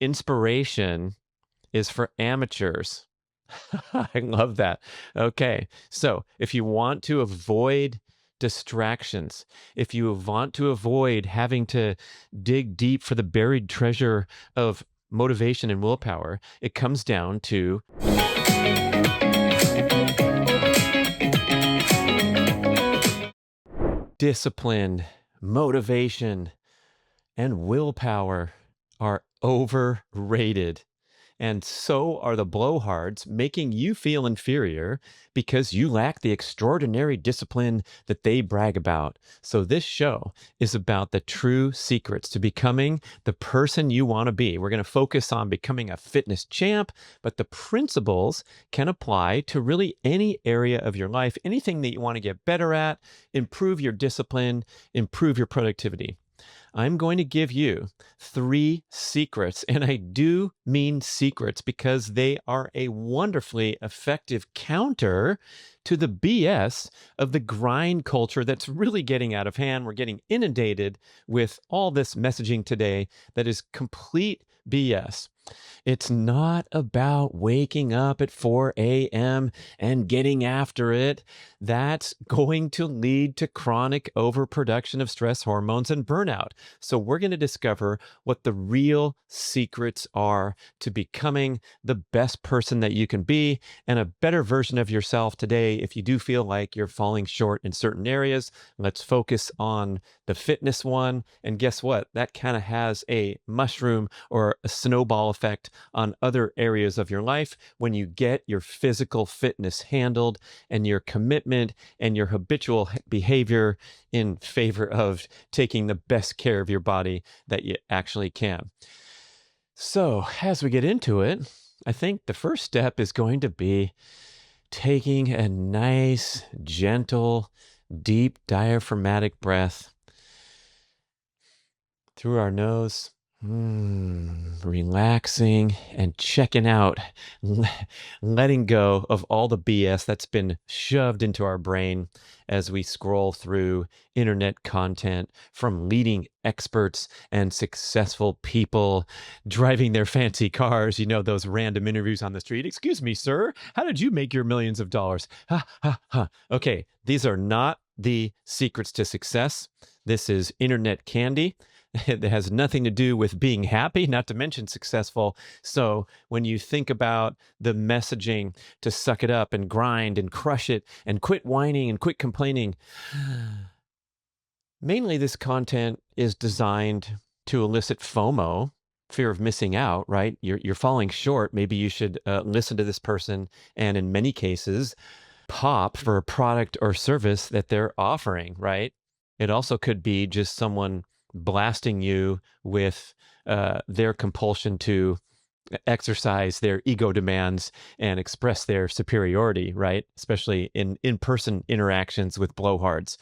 Inspiration is for amateurs. I love that. Okay. So if you want to avoid distractions, if you want to avoid having to dig deep for the buried treasure of motivation and willpower, it comes down to discipline, motivation, and willpower are overrated. And so are the blowhards, making you feel inferior because you lack the extraordinary discipline that they brag about. So, this show is about the true secrets to becoming the person you want to be. We're going to focus on becoming a fitness champ, but the principles can apply to really any area of your life, anything that you want to get better at, improve your discipline, improve your productivity. I'm going to give you 3 secrets, and I do mean secrets because they are a wonderfully effective counter to the BS of the grind culture that's really getting out of hand. We're getting inundated with all this messaging today that is complete BS. It's not about waking up at 4 a.m. and getting after it. That's going to lead to chronic overproduction of stress hormones and burnout. So, we're going to discover what the real secrets are to becoming the best person that you can be and a better version of yourself today. If you do feel like you're falling short in certain areas, let's focus on the fitness one. And guess what? That kind of has a mushroom or a snowball effect on other areas of your life when you get your physical fitness handled and your commitment and your habitual behavior in favor of taking the best care of your body that you actually can. So, as we get into it, I think the first step is going to be taking a nice, gentle, deep diaphragmatic breath through our nose. Relaxing and checking out, letting go of all the BS that's been shoved into our brain as we scroll through internet content from leading experts and successful people driving their fancy cars. You know, those random interviews on the street. Excuse me, sir, how did you make your millions of dollars? Ha, ha, ha. Okay, these are not the secrets to success. This is internet candy. It has nothing to do with being happy, not to mention successful. So when you think about the messaging to suck it up and grind and crush it and quit whining and quit complaining, mainly this content is designed to elicit FOMO, fear of missing out, right? You're falling short. Maybe you should listen to this person and in many cases, pop for a product or service that they're offering, right? It also could be just someone blasting you with their compulsion to exercise their ego demands and express their superiority, right? Especially in in-person interactions with blowhards.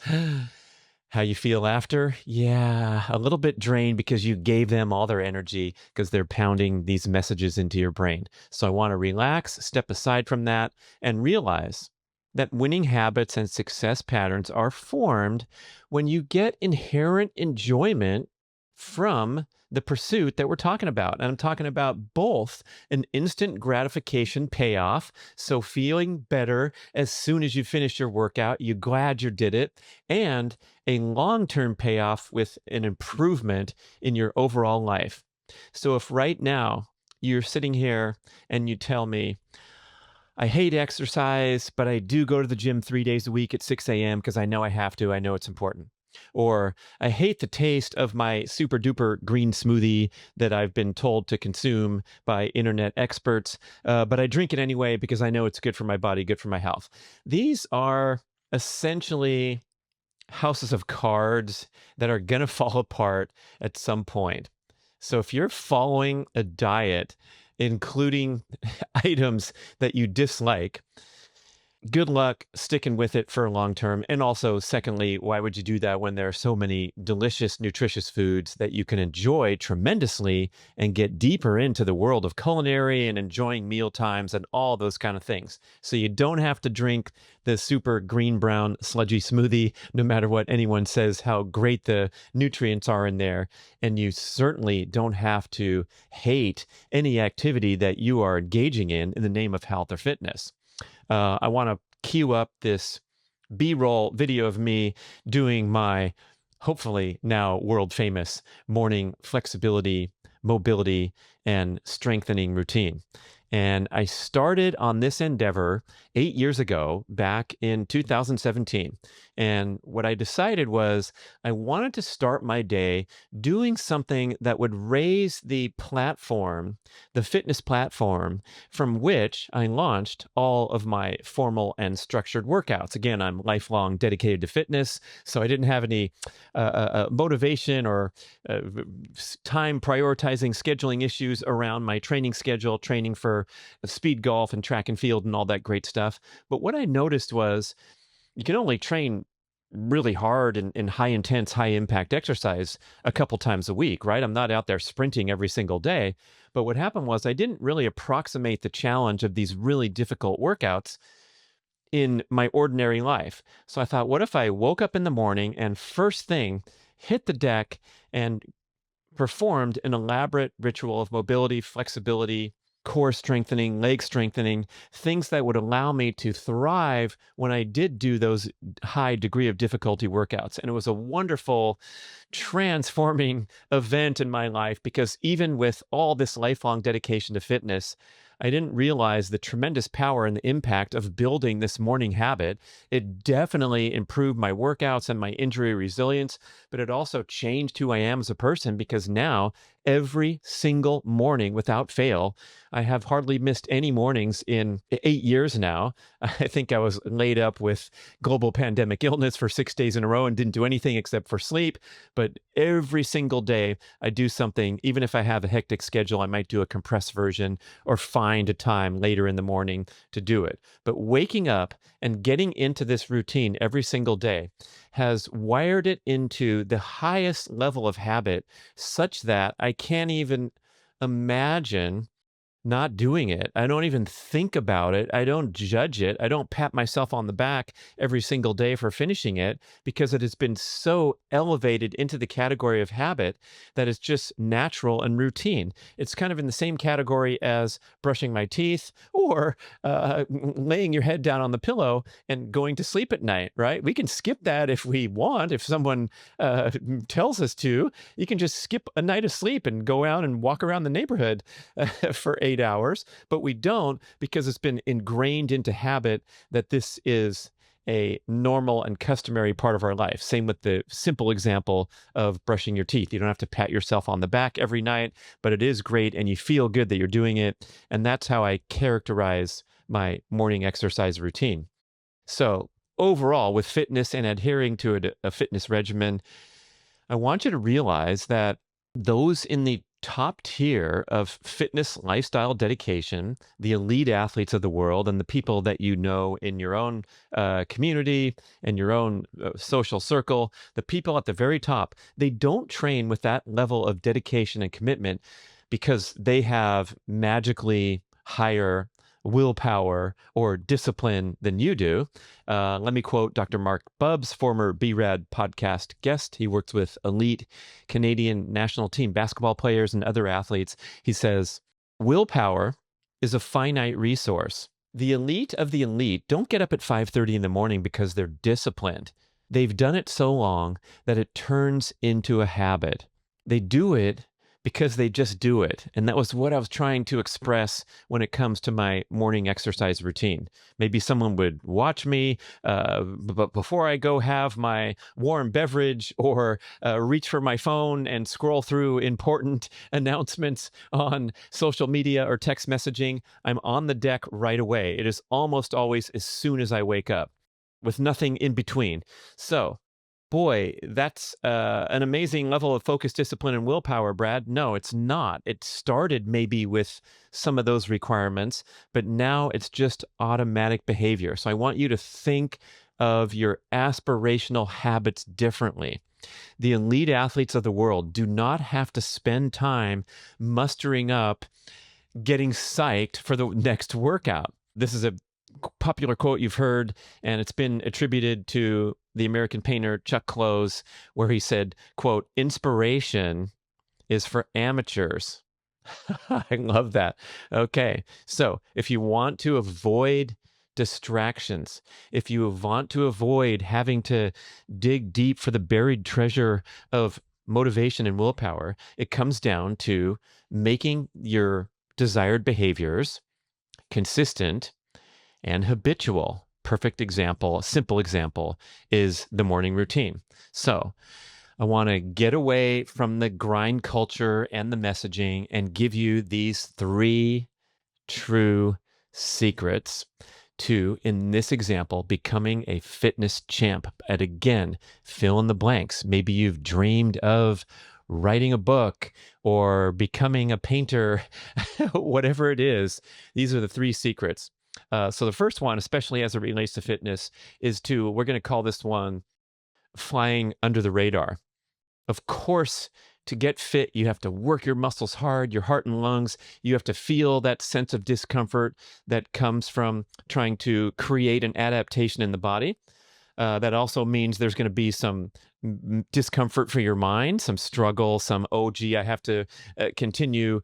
How you feel after? Yeah, a little bit drained because you gave them all their energy because they're pounding these messages into your brain. So I want to relax, step aside from that, and realize that winning habits and success patterns are formed when you get inherent enjoyment from the pursuit that we're talking about. And I'm talking about both an instant gratification payoff, so feeling better as soon as you finish your workout, you're glad you did it, and a long-term payoff with an improvement in your overall life. So if right now you're sitting here and you tell me, I hate exercise, but I do go to the gym 3 days a week at 6 a.m. because I know I have to. I know it's important. Or I hate the taste of my super duper green smoothie that I've been told to consume by internet experts, but I drink it anyway because I know it's good for my body, good for my health. These are essentially houses of cards that are going to fall apart at some point. So if you're following a diet, including items that you dislike, Good luck sticking with it for long term. And also, secondly, why would you do that when there are so many delicious, nutritious foods that you can enjoy tremendously and get deeper into the world of culinary and enjoying meal times and all those kind of things? So you don't have to drink the super green brown sludgy smoothie, no matter what anyone says, how great the nutrients are in there. And you certainly don't have to hate any activity that you are engaging in the name of health or fitness. I want to cue up this B-roll video of me doing my hopefully now world famous morning flexibility, mobility, and strengthening routine. And I started on this endeavor 8 years ago, back in 2017. And what I decided was I wanted to start my day doing something that would raise the platform, the fitness platform, from which I launched all of my formal and structured workouts. Again, I'm lifelong dedicated to fitness, so I didn't have any motivation or uh, time prioritizing scheduling issues around my training schedule, training for speed golf and track and field and all that great stuff. But what I noticed was you can only train really hard and high intense, high impact exercise a couple times a week, right? I'm not out there sprinting every single day. But what happened was I didn't really approximate the challenge of these really difficult workouts in my ordinary life. So I thought, what if I woke up in the morning and first thing hit the deck and performed an elaborate ritual of mobility, flexibility, core strengthening, leg strengthening, things that would allow me to thrive when I did do those high degree of difficulty workouts. And it was a wonderful, transforming event in my life because even with all this lifelong dedication to fitness, I didn't realize the tremendous power and the impact of building this morning habit. It definitely improved my workouts and my injury resilience, but it also changed who I am as a person because now every single morning without fail, I have hardly missed any mornings in 8 years now. I think I was laid up with global pandemic illness for 6 days in a row and didn't do anything except for sleep. But every single day I do something, even if I have a hectic schedule, I might do a compressed version or find a time later in the morning to do it. But waking up and getting into this routine every single day has wired it into the highest level of habit such that I can't even imagine not doing it. I don't even think about it. I don't judge it. I don't pat myself on the back every single day for finishing it because it has been so elevated into the category of habit that it's just natural and routine. It's kind of in the same category as brushing my teeth or laying your head down on the pillow and going to sleep at night, right? We can skip that if we want. If someone tells us to, you can just skip a night of sleep and go out and walk around the neighborhood for 8 hours, but we don't because it's been ingrained into habit that this is a normal and customary part of our life. Same with the simple example of brushing your teeth. You don't have to pat yourself on the back every night, but it is great and you feel good that you're doing it. And that's how I characterize my morning exercise routine. So, overall, with fitness and adhering to a fitness regimen, I want you to realize that those in the top tier of fitness lifestyle dedication, the elite athletes of the world, and the people that you know in your own community and your own social circle, the people at the very top, they don't train with that level of dedication and commitment because they have magically higher willpower or discipline than you do. Let me quote Dr. Mark Bubbs, former BRAD podcast guest. He works with elite Canadian national team basketball players and other athletes. He says, willpower is a finite resource. The elite of the elite don't get up at 5:30 in the morning because they're disciplined. They've done it so long that it turns into a habit. They do it because they just do it. And that was what I was trying to express when it comes to my morning exercise routine. Maybe someone would watch me, but before I go have my warm beverage or reach for my phone and scroll through important announcements on social media or text messaging, I'm on the deck right away. It is almost always as soon as I wake up with nothing in between. So Boy, that's an amazing level of focus, discipline, and willpower, Brad. No, it's not. It started maybe with some of those requirements, but now it's just automatic behavior. So I want you to think of your aspirational habits differently. The elite athletes of the world do not have to spend time mustering up, getting psyched for the next workout. This is a popular quote you've heard, and it's been attributed to the American painter Chuck Close, where he said, quote, "Inspiration is for amateurs." I love that. Okay, so if you want to avoid distractions, if you want to avoid having to dig deep for the buried treasure of motivation and willpower, it comes down to making your desired behaviors consistent and habitual. Perfect example, simple example is the morning routine. So I want to get away from the grind culture and the messaging and give you these three true secrets to, in this example, becoming a fitness champ. And again, fill in the blanks. Maybe you've dreamed of writing a book or becoming a painter, whatever it is. These are the three secrets. So the first one, especially as it relates to fitness, is we're going to call this one flying under the radar. Of course, to get fit, you have to work your muscles hard, your heart and lungs. You have to feel that sense of discomfort that comes from trying to create an adaptation in the body. That also means there's going to be some discomfort for your mind, some struggle, oh, gee, I have to continue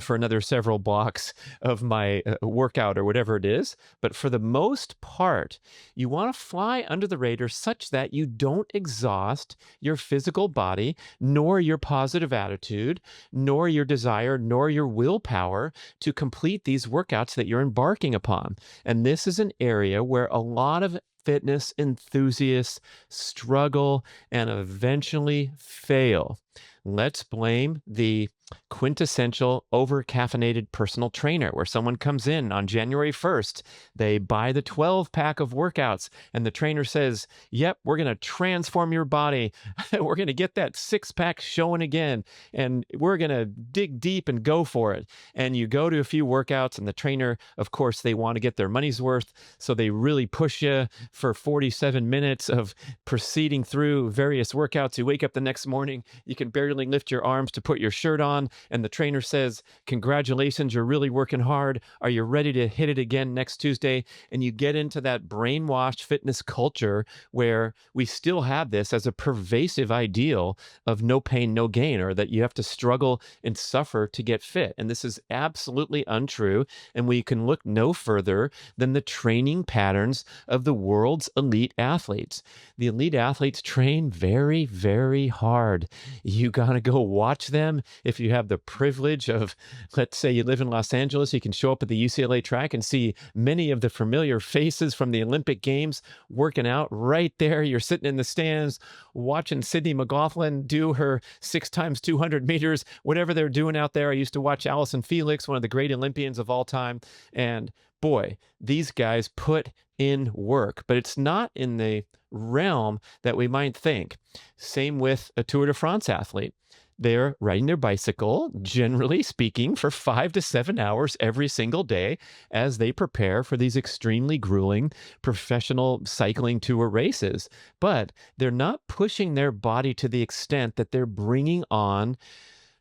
for another several blocks of my workout or whatever it is. But for the most part, you want to fly under the radar such that you don't exhaust your physical body, nor your positive attitude, nor your desire, nor your willpower to complete these workouts that you're embarking upon. And this is an area where a lot of fitness enthusiasts struggle and eventually fail. Let's blame the quintessential over-caffeinated personal trainer, where someone comes in on January 1st, they buy the 12-pack of workouts, and the trainer says, yep, we're going to transform your body. We're going to get that six-pack showing again, and we're going to dig deep and go for it. And you go to a few workouts, and the trainer, of course, they want to get their money's worth, so they really push you for 47 minutes of proceeding through various workouts. You wake up the next morning, you can barely lift your arms to put your shirt on, and the trainer says, congratulations, you're really working hard. Are you ready to hit it again next Tuesday? And you get into that brainwashed fitness culture where we still have this as a pervasive ideal of no pain, no gain, or that you have to struggle and suffer to get fit. And this is absolutely untrue. And we can look no further than the training patterns of the world's elite athletes. The elite athletes train very, very hard. You got to go watch them. If you have the privilege of, let's say you live in Los Angeles, you can show up at the UCLA track and see many of the familiar faces from the Olympic Games working out right there. You're sitting in the stands watching Sydney McLaughlin do her 6 times 200 meters, whatever they're doing out there. I used to watch Allison Felix, one of the great Olympians of all time. And boy, these guys put in work, but it's not in the realm that we might think. Same with a Tour de France athlete. They're riding their bicycle, generally speaking, for 5 to 7 hours every single day as they prepare for these extremely grueling professional cycling tour races. But they're not pushing their body to the extent that they're bringing on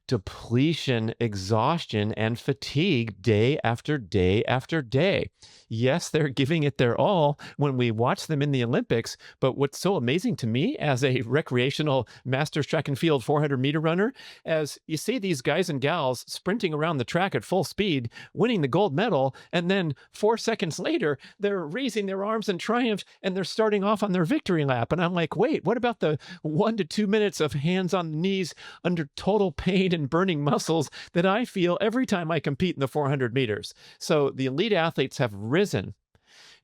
depletion, exhaustion, and fatigue day after day after day. Yes, they're giving it their all when we watch them in the Olympics, but what's so amazing to me as a recreational masters track and field 400-meter runner, as you see these guys and gals sprinting around the track at full speed, winning the gold medal, and then 4 seconds later, they're raising their arms in triumph, and they're starting off on their victory lap. And I'm like, wait, what about the 1 to 2 minutes of hands on the knees under total pain and burning muscles that I feel every time I compete in the 400 meters? So the elite athletes have risen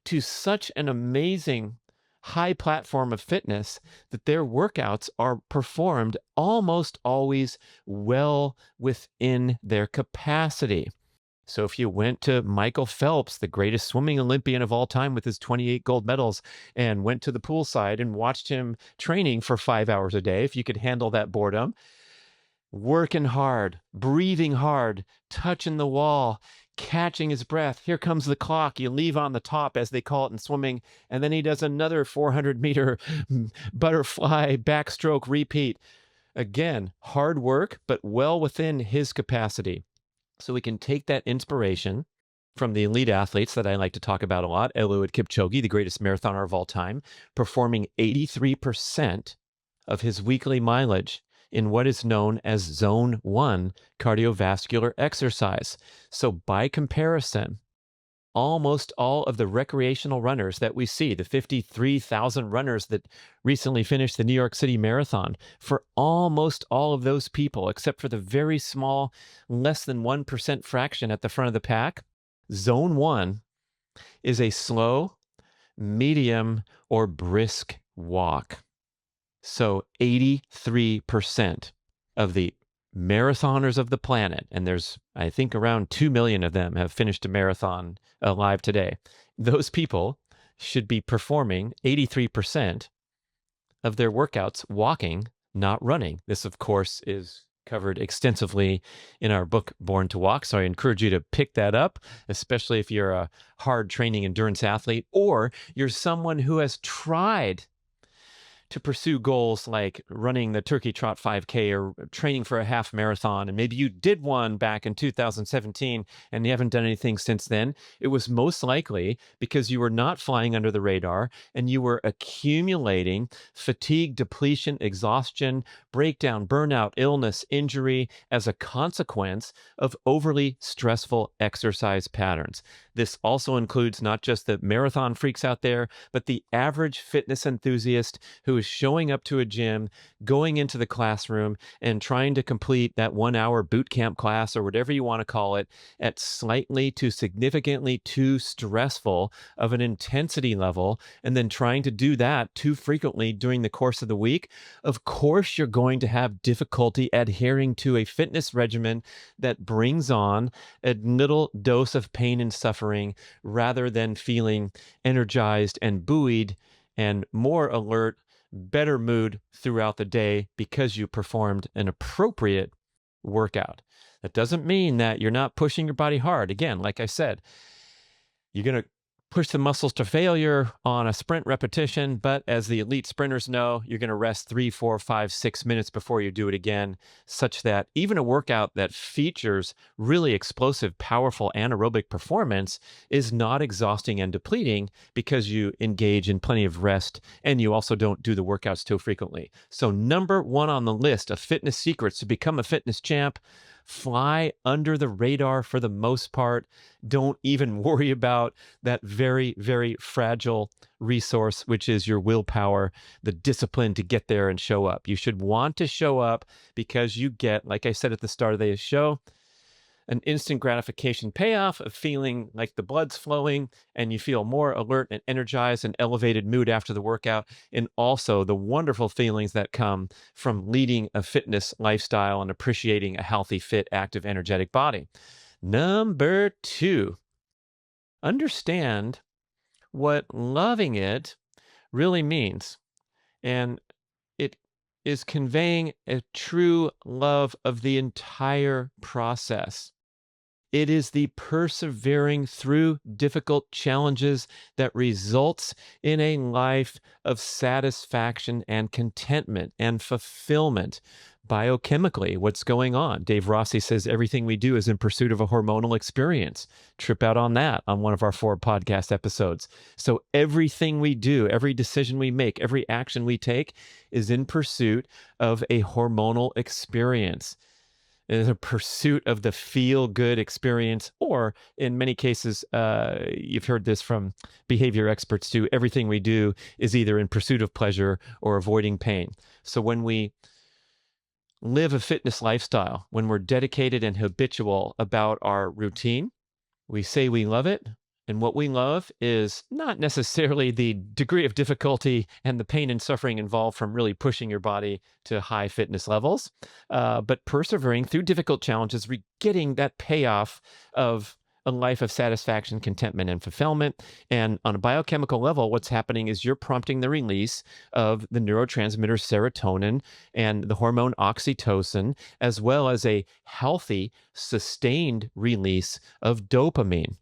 to such an amazing high platform of fitness that their workouts are performed almost always well within their capacity. So if you went to Michael Phelps, the greatest swimming Olympian of all time with his 28 gold medals, and went to the poolside and watched him training for 5 hours a day, if you could handle that boredom, working hard, breathing hard, touching the wall, catching his breath. Here comes the clock. You leave on the top, as they call it in swimming, and then he does another 400-meter butterfly backstroke repeat. Again, hard work, but well within his capacity. So we can take that inspiration from the elite athletes that I like to talk about a lot, Eliud Kipchoge, the greatest marathoner of all time, performing 83% of his weekly mileage in what is known as Zone 1 cardiovascular exercise. So by comparison, almost all of the recreational runners that we see, the 53,000 runners that recently finished the New York City Marathon, for almost all of those people, except for the very small, less than 1% fraction at the front of the pack, Zone 1 is a slow, medium, or brisk walk. So 83% of the marathoners of the planet, and there's, I think, around 2 million of them have finished a marathon alive today. Those people should be performing 83% of their workouts walking, not running. This, of course, is covered extensively in our book, Born to Walk. So I encourage you to pick that up, especially if you're a hard training endurance athlete, or you're someone who has tried to pursue goals like running the Turkey Trot 5K or training for a half marathon, and maybe you did one back in 2017 and you haven't done anything since then. It was most likely because you were not flying under the radar and you were accumulating fatigue, depletion, exhaustion, breakdown, burnout, illness, injury as a consequence of overly stressful exercise patterns. This also includes not just the marathon freaks out there, but the average fitness enthusiast who is showing up to a gym, going into the classroom, and trying to complete that 1 hour boot camp class or whatever you want to call it at slightly to significantly too stressful of an intensity level, and then trying to do that too frequently during the course of the week. Of course, you're going to have difficulty adhering to a fitness regimen that brings on a little dose of pain and suffering rather than feeling energized and buoyed and more alert, better mood throughout the day because you performed an appropriate workout. That doesn't mean that you're not pushing your body hard. Again, like I said, you're going to push the muscles to failure on a sprint repetition, but as the elite sprinters know, you're going to rest 3, 4, 5, 6 minutes before you do it again, such that even a workout that features really explosive, powerful anaerobic performance is not exhausting and depleting because you engage in plenty of rest and you also don't do the workouts too frequently. So number one on the list of fitness secrets to become a fitness champ: fly under the radar for the most part. Don't even worry about that very, very fragile resource, which is your willpower, the discipline to get there and show up. You should want to show up because you get, like I said at the start of the show, an instant gratification payoff of feeling like the blood's flowing and you feel more alert and energized and elevated mood after the workout, and also the wonderful feelings that come from leading a fitness lifestyle and appreciating a healthy, fit, active, energetic body. Number 2, understand what loving it really means. And it is conveying a true love of the entire process. It is the persevering through difficult challenges that results in a life of satisfaction and contentment and fulfillment. Biochemically, what's going on? Dave Rossi says everything we do is in pursuit of a hormonal experience. Trip out on that on one of our 4 podcast episodes. So everything we do, every decision we make, every action we take is in pursuit of a hormonal experience. It is a pursuit of the feel-good experience, or in many cases, you've heard this from behavior experts too, everything we do is either in pursuit of pleasure or avoiding pain. So when we live a fitness lifestyle, when we're dedicated and habitual about our routine, we say we love it, And what we love is not necessarily the degree of difficulty and the pain and suffering involved from really pushing your body to high fitness levels, but persevering through difficult challenges, getting that payoff of a life of satisfaction, contentment, and fulfillment. And on a biochemical level, what's happening is you're prompting the release of the neurotransmitter serotonin and the hormone oxytocin, as well as a healthy, sustained release of dopamine.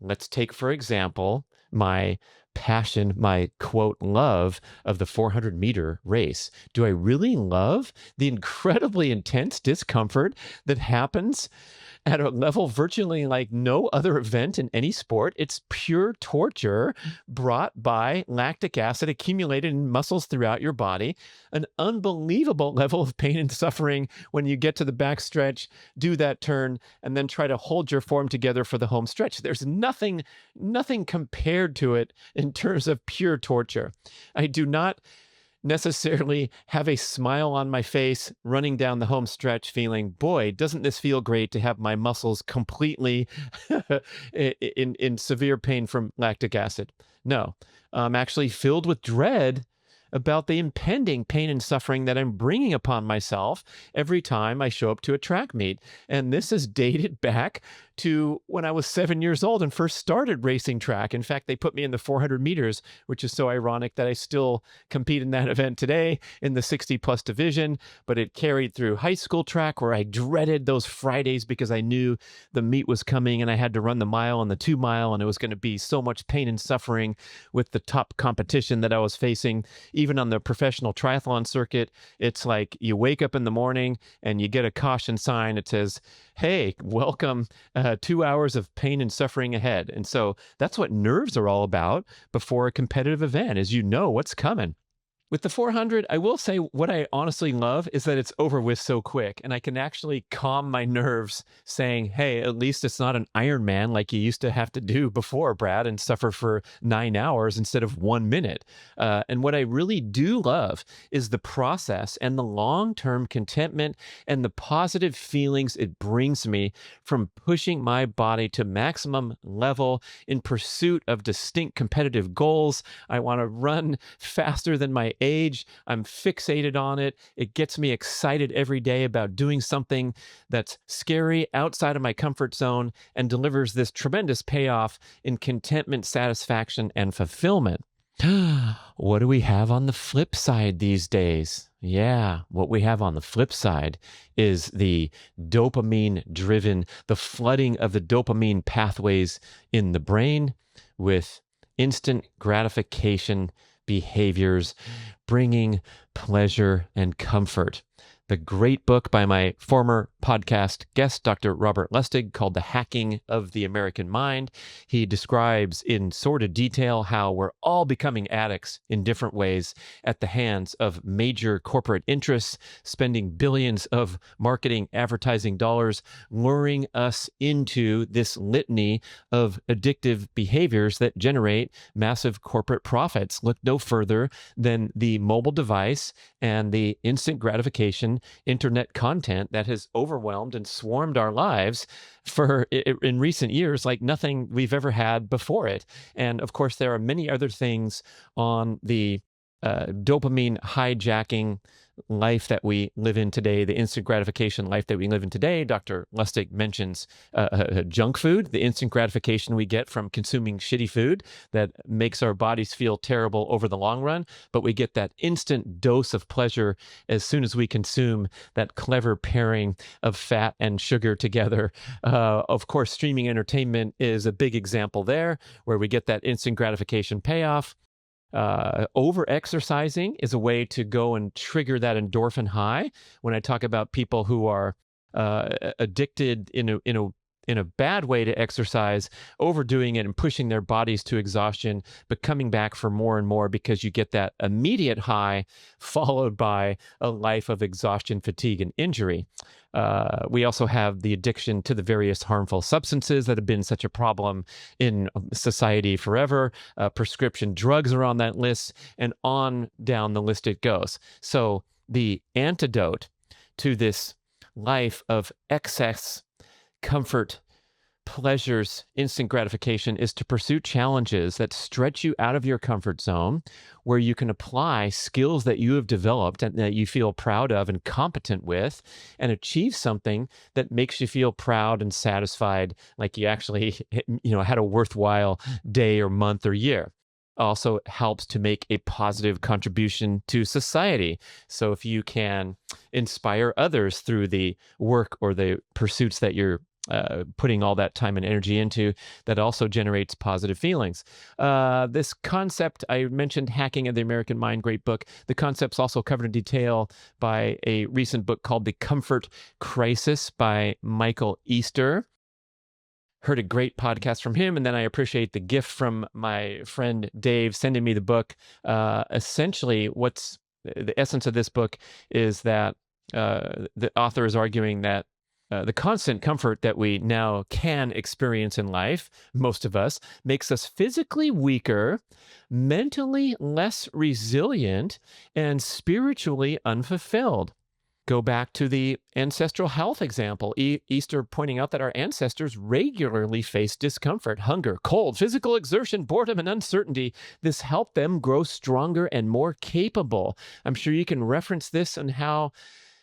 Let's take, for example, my passion, my quote, love of the 400-meter race. Do I really love the incredibly intense discomfort that happens at a level virtually like no other event in any sport? It's pure torture brought by lactic acid accumulated in muscles throughout your body, an unbelievable level of pain and suffering when you get to the backstretch, do that turn, and then try to hold your form together for the home stretch. There's nothing compared to it in terms of pure torture. I do not necessarily have a smile on my face running down the home stretch feeling, boy, doesn't this feel great to have my muscles completely in severe pain from lactic acid. No, I'm actually filled with dread about the impending pain and suffering that I'm bringing upon myself every time I show up to a track meet. And this is dated back to when I was 7 years old and first started racing track. In fact, they put me in the 400 meters, which is so ironic that I still compete in that event today in the 60 plus division. But it carried through high school track, where I dreaded those Fridays because I knew the meet was coming and I had to run the mile and the 2 mile, and it was going to be so much pain and suffering with the top competition that I was facing. Even on the professional triathlon circuit, it's like you wake up in the morning and you get a caution sign. It says, hey, welcome, 2 hours of pain and suffering ahead. And so that's what nerves are all about before a competitive event, is you know what's coming. With the 400, I will say what I honestly love is that it's over with so quick, and I can actually calm my nerves saying, hey, at least it's not an Ironman like you used to have to do before, Brad, and suffer for 9 hours instead of 1 minute. And what I really do love is the process and the long-term contentment and the positive feelings it brings me from pushing my body to maximum level in pursuit of distinct competitive goals. I want to run faster than my age. I'm fixated on it. It gets me excited every day about doing something that's scary, outside of my comfort zone, and delivers this tremendous payoff in contentment, satisfaction, and fulfillment. What do we have on the flip side these days? Yeah, what we have on the flip side is the dopamine driven, the flooding of the dopamine pathways in the brain with instant gratification behaviors, bringing pleasure and comfort. The great book by my former podcast guest, Dr. Robert Lustig, called The Hacking of the American Mind. He describes in sordid detail how we're all becoming addicts in different ways at the hands of major corporate interests, spending billions of marketing advertising dollars, luring us into this litany of addictive behaviors that generate massive corporate profits. Look no further than the mobile device and the instant gratification internet content that has overwhelmed and swarmed our lives in recent years like nothing we've ever had before it. And of course, there are many other things on the dopamine hijacking life that we live in today, the instant gratification life that we live in today. Dr. Lustig mentions junk food, the instant gratification we get from consuming shitty food that makes our bodies feel terrible over the long run, but we get that instant dose of pleasure as soon as we consume that clever pairing of fat and sugar together. Of course, streaming entertainment is a big example there, where we get that instant gratification payoff. Over exercising is a way to go and trigger that endorphin high. When I talk about people who are addicted in a bad way to exercise, overdoing it and pushing their bodies to exhaustion, but coming back for more and more because you get that immediate high followed by a life of exhaustion, fatigue, and injury. We also have the addiction to the various harmful substances that have been such a problem in society forever. Prescription drugs are on that list, and on down the list it goes. So the antidote to this life of excess, comfort, pleasures instant gratification is to pursue challenges that stretch you out of your comfort zone, where you can apply skills that you have developed and that you feel proud of and competent with, and achieve something that makes you feel proud and satisfied, like you actually had a worthwhile day or month or year. Also helps to make a positive contribution to society. So if you can inspire others through the work or the pursuits that you're putting all that time and energy into, that also generates positive feelings. This concept, I mentioned Hacking of the American Mind, great book. The concept's also covered in detail by a recent book called The Comfort Crisis by Michael Easter. Heard a great podcast from him, and then I appreciate the gift from my friend Dave sending me the book. Essentially, what's the essence of this book is that the author is arguing that the constant comfort that we now can experience in life, most of us, makes us physically weaker, mentally less resilient, and spiritually unfulfilled. Go back to the ancestral health example. Easter pointing out that our ancestors regularly faced discomfort, hunger, cold, physical exertion, boredom, and uncertainty. This helped them grow stronger and more capable. I'm sure you can reference this and how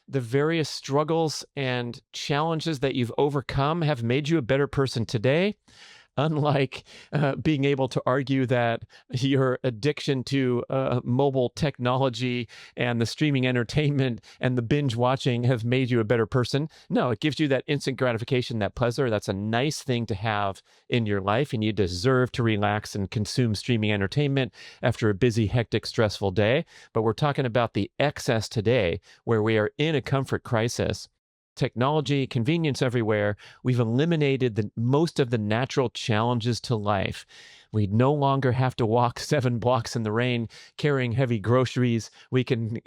the various struggles and challenges that you've overcome have made you a better person today. Unlike being able to argue that your addiction to mobile technology and the streaming entertainment and the binge watching have made you a better person. No, it gives you that instant gratification, that pleasure. That's a nice thing to have in your life, and you deserve to relax and consume streaming entertainment after a busy, hectic, stressful day. But we're talking about the excess today, where we are in a comfort crisis. Technology, convenience everywhere. We've eliminated most of the natural challenges to life. We no longer have to walk 7 blocks in the rain carrying heavy groceries. We can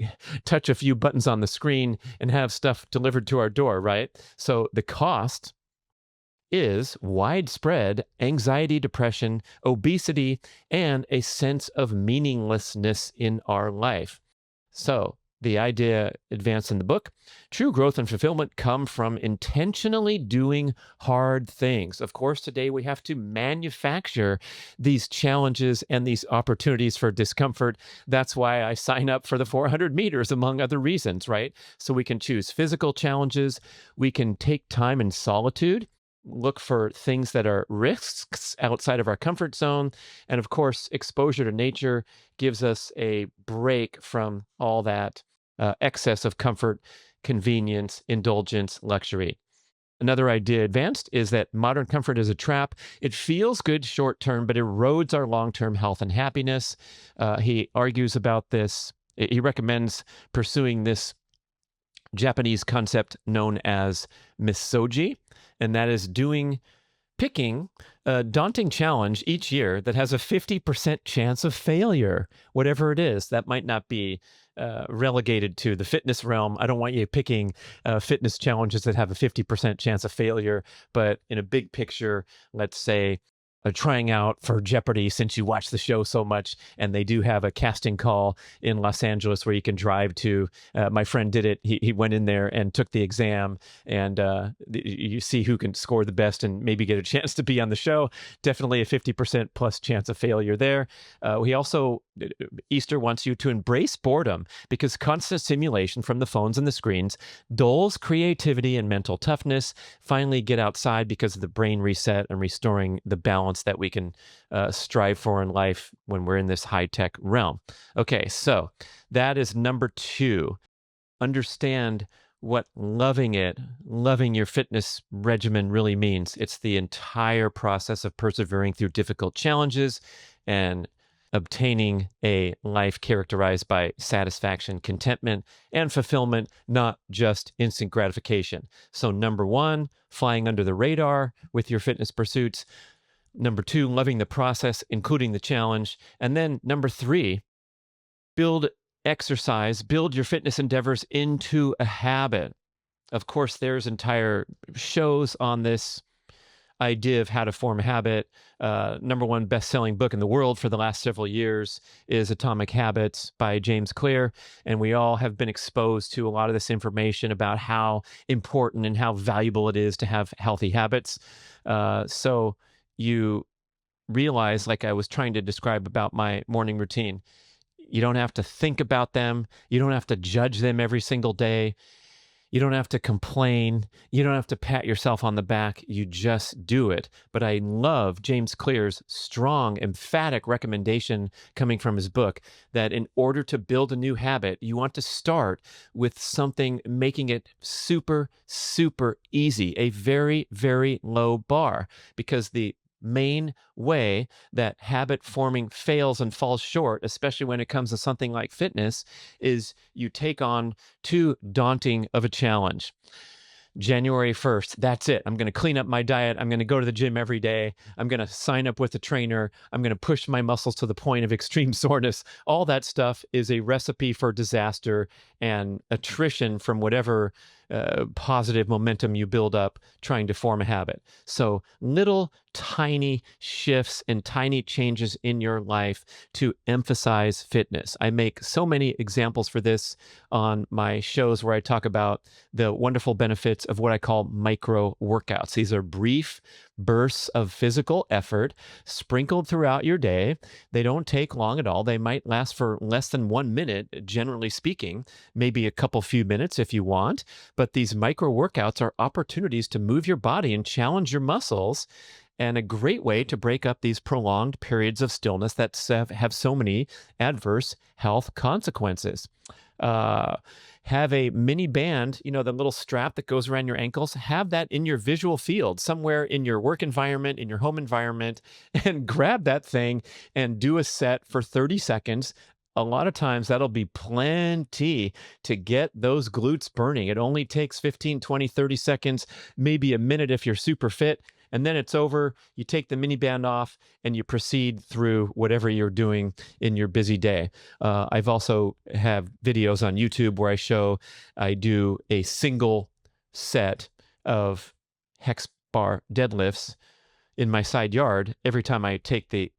touch a few buttons on the screen and have stuff delivered to our door, right? So the cost is widespread anxiety, depression, obesity, and a sense of meaninglessness in our life. So the idea advanced in the book: true growth and fulfillment come from intentionally doing hard things. Of course, today we have to manufacture these challenges and these opportunities for discomfort. That's why I sign up for the 400 meters, among other reasons, right? So we can choose physical challenges. We can take time in solitude, look for things that are risks outside of our comfort zone. And of course, exposure to nature gives us a break from all that excess of comfort, convenience, indulgence, luxury. Another idea advanced is that modern comfort is a trap. It feels good short term, but erodes our long-term health and happiness. He argues about this. He recommends pursuing this Japanese concept known as misogi, and that is picking a daunting challenge each year that has a 50% chance of failure, whatever it is. That might not be relegated to the fitness realm. I don't want you picking fitness challenges that have a 50% chance of failure, but in a big picture, let's say trying out for Jeopardy, since you watch the show so much, and they do have a casting call in Los Angeles where you can drive to. My friend did it. He went in there and took the exam, and you see who can score the best and maybe get a chance to be on the show. Definitely a 50% plus chance of failure there. Easter wants you to embrace boredom, because constant stimulation from the phones and the screens dulls creativity and mental toughness. Finally, get outside because of the brain reset and restoring the balance that we can strive for in life when we're in this high-tech realm. Okay, so that is number 2. Understand what loving your fitness regimen really means. It's the entire process of persevering through difficult challenges and obtaining a life characterized by satisfaction, contentment, and fulfillment, not just instant gratification. So number 1, flying under the radar with your fitness pursuits. Number 2, loving the process, including the challenge. And then number 3, build your fitness endeavors into a habit. Of course, there's entire shows on this. idea of how to form a habit. Number one best-selling book in the world for the last several years is Atomic Habits by James Clear, and we all have been exposed to a lot of this information about how important and how valuable it is to have healthy habits. So you realize, like I was trying to describe about my morning routine, you don't have to think about them. You don't have to judge them every single day. You don't have to complain. You don't have to pat yourself on the back. You just do it. But I love James Clear's strong, emphatic recommendation coming from his book that in order to build a new habit, you want to start with something making it super, super easy, a very, very low bar, because the main way that habit forming fails and falls short, especially when it comes to something like fitness, is you take on too daunting of a challenge. January 1st, that's it. I'm going to clean up my diet. I'm going to go to the gym every day. I'm going to sign up with a trainer. I'm going to push my muscles to the point of extreme soreness. All that stuff is a recipe for disaster and attrition from whatever positive momentum you build up trying to form a habit. So little tiny shifts and tiny changes in your life to emphasize fitness. I make so many examples for this on my shows where I talk about the wonderful benefits of what I call micro workouts. These are brief bursts of physical effort sprinkled throughout your day. They don't take long at all. They might last for less than 1 minute, generally speaking, maybe a couple few minutes if you want. But these micro workouts are opportunities to move your body and challenge your muscles, and a great way to break up these prolonged periods of stillness that have so many adverse health consequences. Have a mini band, the little strap that goes around your ankles, have that in your visual field, somewhere in your work environment, in your home environment, and grab that thing and do a set for 30 seconds. A lot of times that'll be plenty to get those glutes burning. It only takes 15, 20, 30 seconds, maybe a minute if you're super fit. And then it's over. You take the mini band off and you proceed through whatever you're doing in your busy day. I've also have videos on YouTube where I do a single set of hex bar deadlifts in my side yard every time I take the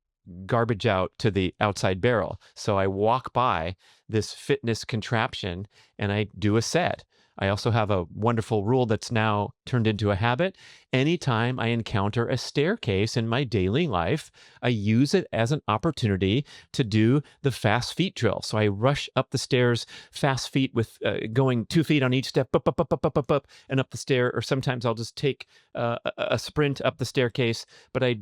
garbage out to the outside barrel. So I walk by this fitness contraption and I do a set. I also have a wonderful rule that's now turned into a habit. Anytime I encounter a staircase in my daily life, I use it as an opportunity to do the fast feet drill. So I rush up the stairs, fast feet with going 2 feet on each step, up, and up the stair. Or sometimes I'll just take a sprint up the staircase, but I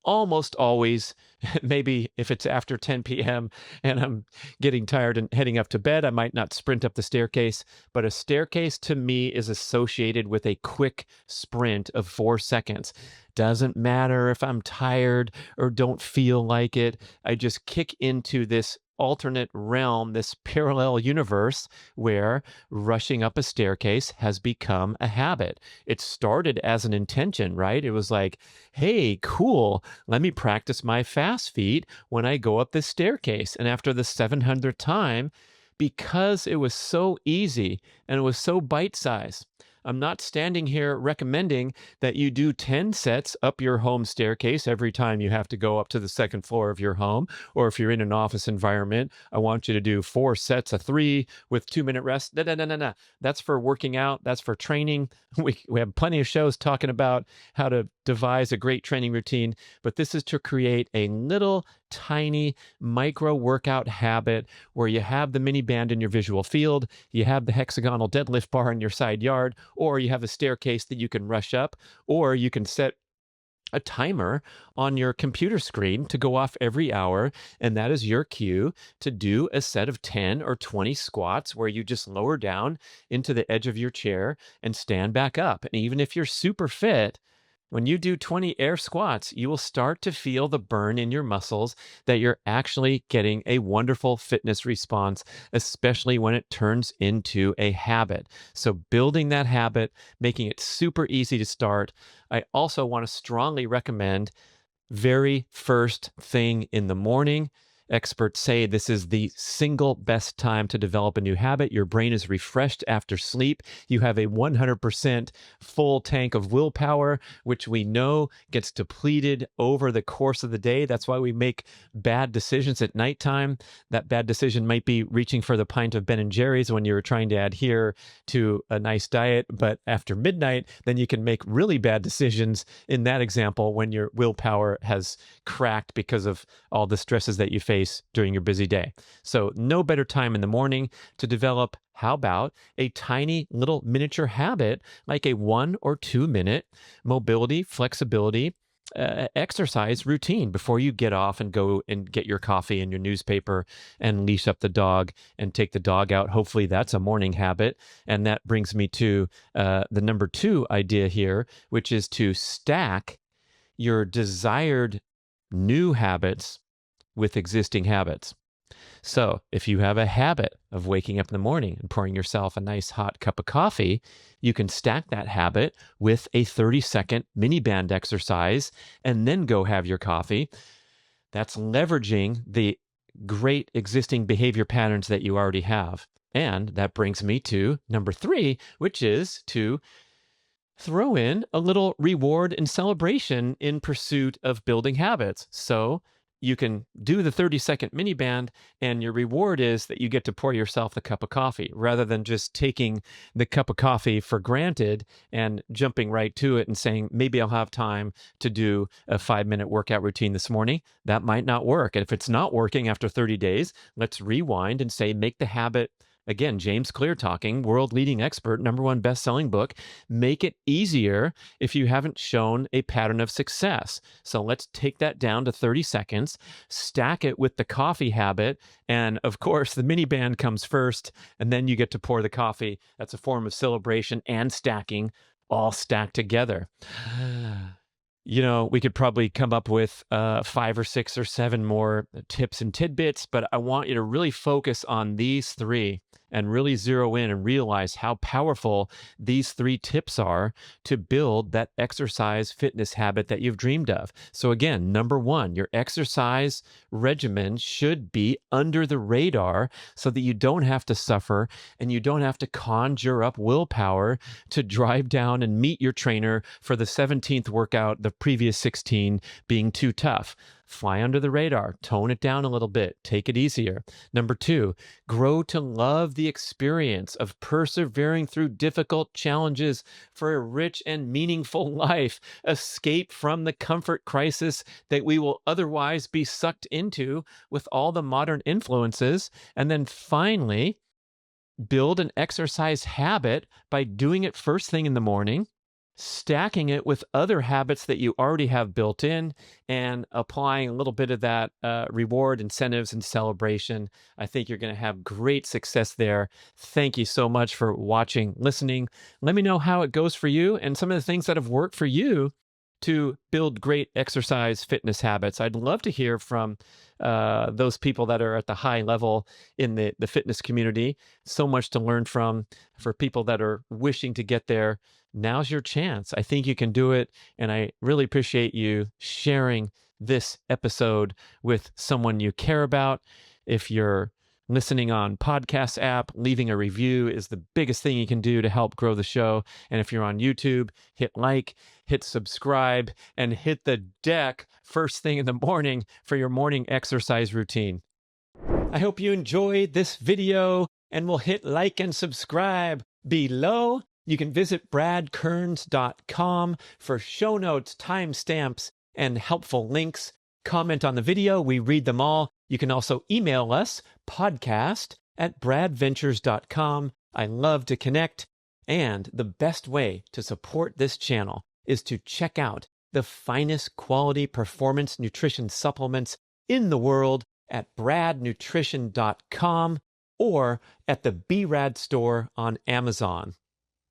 almost always, maybe if it's after 10 p.m. and I'm getting tired and heading up to bed, I might not sprint up the staircase. But a staircase to me is associated with a quick sprint of 4 seconds. Doesn't matter if I'm tired or don't feel like it. I just kick into this alternate realm, this parallel universe where rushing up a staircase has become a habit. It started as an intention, right? It was like, hey, cool, let me practice my fast feet when I go up this staircase. And after the 700th time, because it was so easy and it was so bite-sized, I'm not standing here recommending that you do 10 sets up your home staircase every time you have to go up to the second floor of your home. Or if you're in an office environment, I want you to do 4 sets of 3 with 2-minute rest. No. That's for working out. That's for training. We have plenty of shows talking about how to devise a great training routine, but this is to create a little tiny micro workout habit where you have the mini band in your visual field, you have the hexagonal deadlift bar in your side yard, or you have a staircase that you can rush up, or you can set a timer on your computer screen to go off every hour, and that is your cue to do a set of 10 or 20 squats where you just lower down into the edge of your chair and stand back up. And even if you're super fit, when you do 20 air squats, you will start to feel the burn in your muscles that you're actually getting a wonderful fitness response, especially when it turns into a habit. So building that habit, making it super easy to start. I also want to strongly recommend very first thing in the morning, Experts say this is the single best time to develop a new habit. Your brain is refreshed after sleep. You have a 100% full tank of willpower, which we know gets depleted over the course of the day. That's why we make bad decisions at nighttime. That bad decision might be reaching for the pint of Ben and Jerry's when you're trying to adhere to a nice diet. But after midnight, then you can make really bad decisions in that example when your willpower has cracked because of all the stresses that you face during your busy day. So no better time in the morning to develop, how about a tiny little miniature habit like a 1 or 2 minute mobility, flexibility, exercise routine before you get off and go and get your coffee and your newspaper and leash up the dog and take the dog out. Hopefully that's a morning habit. And that brings me to the number 2 idea here, which is to stack your desired new habits with existing habits. So if you have a habit of waking up in the morning and pouring yourself a nice hot cup of coffee, you can stack that habit with a 30-second mini band exercise and then go have your coffee. That's leveraging the great existing behavior patterns that you already have. And that brings me to number 3, which is to throw in a little reward and celebration in pursuit of building habits. So you can do the 30-second mini band, and your reward is that you get to pour yourself the cup of coffee rather than just taking the cup of coffee for granted and jumping right to it and saying, maybe I'll have time to do a 5-minute workout routine this morning. That might not work. And if it's not working after 30 days, let's rewind and say, make the habit. Again, James Clear talking, world leading expert, #1 best-selling book. Make it easier if you haven't shown a pattern of success. So let's take that down to 30 seconds, stack it with the coffee habit. And of course, the mini band comes first, and then you get to pour the coffee. That's a form of celebration and stacking, all stacked together. We could probably come up with 5 or 6 or 7 more tips and tidbits, but I want you to really focus on these 3 and really zero in and realize how powerful these 3 tips are to build that exercise fitness habit that you've dreamed of. So again, number 1, your exercise regimen should be under the radar so that you don't have to suffer and you don't have to conjure up willpower to drive down and meet your trainer for the 17th workout, the previous 16 being too tough. Fly under the radar, tone it down a little bit, take it easier. Number 2, grow to love the experience of persevering through difficult challenges for a rich and meaningful life. Escape from the comfort crisis that we will otherwise be sucked into with all the modern influences. And then finally, build an exercise habit by doing it first thing in the morning, stacking it with other habits that you already have built in, and applying a little bit of that reward, incentives, and celebration. I think you're going to have great success there. Thank you so much for watching, listening. Let me know how it goes for you and some of the things that have worked for you to build great exercise fitness habits. I'd love to hear from those people that are at the high level in the fitness community. So much to learn from for people that are wishing to get there. Now's your chance. I think you can do it. And I really appreciate you sharing this episode with someone you care about. If you're listening on podcast app, leaving a review is the biggest thing you can do to help grow the show. And if you're on YouTube, hit like, hit subscribe, and hit the deck first thing in the morning for your morning exercise routine. I hope you enjoyed this video and will hit like and subscribe below. You can visit bradkearns.com for show notes, timestamps, and helpful links. Comment on the video. We read them all. You can also email us, podcast@bradventures.com. I love to connect. And the best way to support this channel is to check out the finest quality performance nutrition supplements in the world at bradnutrition.com or at the BRAD store on Amazon.